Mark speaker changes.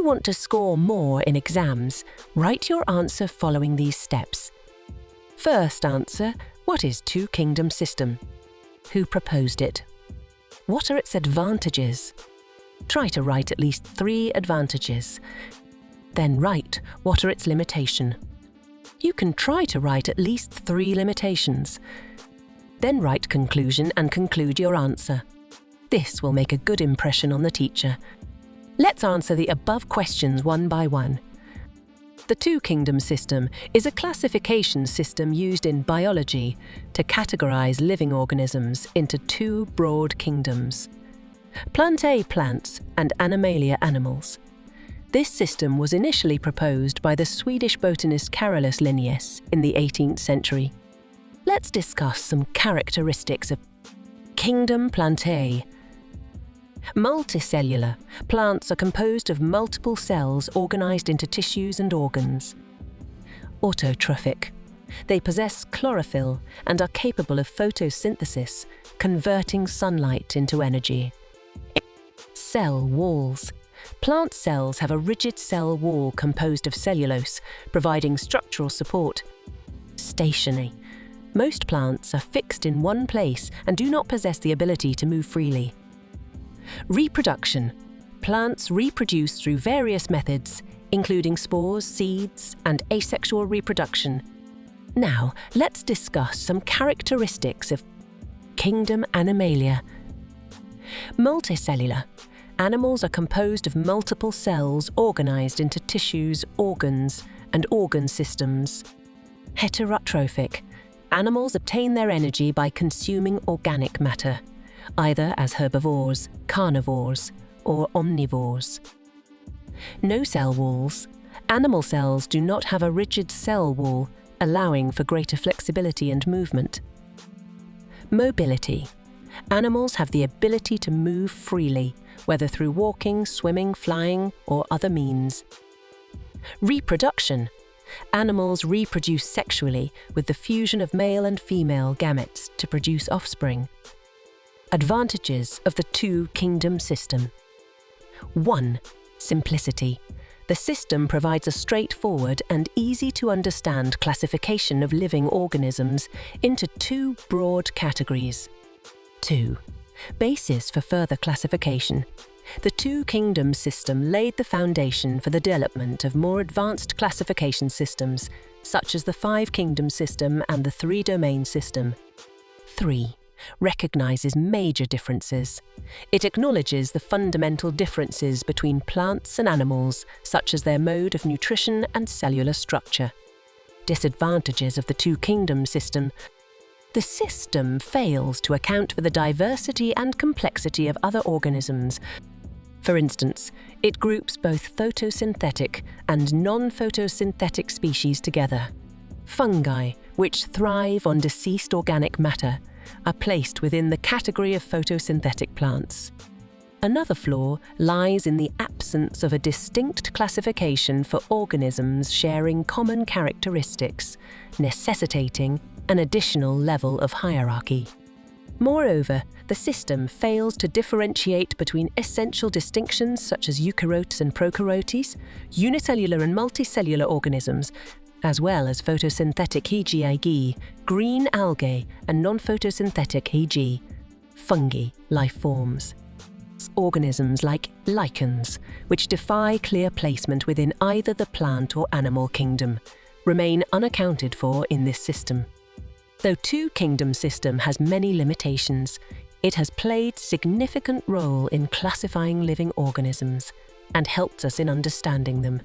Speaker 1: want to score more in exams, write your answer following these steps. First answer, what is two-kingdom system? Who proposed it? What are its advantages? Try to write at least 3 advantages. Then write, what are its limitations? You can try to write at least 3 limitations. Then write conclusion and conclude your answer. This will make a good impression on the teacher. Let's answer the above questions one by one. The two-kingdom system is a classification system used in biology to categorize living organisms into 2 broad kingdoms: Plantae plants and Animalia animals. This system was initially proposed by the Swedish botanist Carolus Linnaeus in the 18th century. Let's discuss some characteristics of Kingdom Plantae. Multicellular. Plants are composed of multiple cells organized into tissues and organs. Autotrophic. They possess chlorophyll and are capable of photosynthesis, converting sunlight into energy. Cell walls. Plant cells have a rigid cell wall composed of cellulose, providing structural support. Stationary. Most plants are fixed in one place and do not possess the ability to move freely. Reproduction. Plants reproduce through various methods, including spores, seeds, and asexual reproduction. Now, let's discuss some characteristics of Kingdom Animalia. Multicellular. Animals are composed of multiple cells organized into tissues, organs, and organ systems. Heterotrophic. Animals obtain their energy by consuming organic matter, either as herbivores, carnivores, or omnivores. No cell walls. Animal cells do not have a rigid cell wall, allowing for greater flexibility and movement. Mobility. Animals have the ability to move freely, whether through walking, swimming, flying, or other means. Reproduction. Animals reproduce sexually with the fusion of male and female gametes to produce offspring. Advantages of the two-kingdom system. 1. Simplicity. The system provides a straightforward and easy-to-understand classification of living organisms into 2 broad categories. 2. Basis for further classification. The two-kingdom system laid the foundation for the development of more advanced classification systems, such as the 5-kingdom system and the 3-domain system. 3. Recognizes major differences. It acknowledges the fundamental differences between plants and animals, such as their mode of nutrition and cellular structure. Disadvantages of the two-kingdom system. The system fails to account for the diversity and complexity of other organisms. For instance, it groups both photosynthetic and non-photosynthetic species together. Fungi, which thrive on deceased organic matter, are placed within the category of photosynthetic plants. Another flaw lies in the absence of a distinct classification for organisms sharing common characteristics, necessitating an additional level of hierarchy. Moreover, the system fails to differentiate between essential distinctions such as eukaryotes and prokaryotes, unicellular and multicellular organisms, as well as photosynthetic e.g., green algae, and non-photosynthetic e.g., fungi, life forms. Organisms like lichens, which defy clear placement within either the plant or animal kingdom, remain unaccounted for in this system. Though two-kingdom system has many limitations, it has played significant role in classifying living organisms and helped us in understanding them.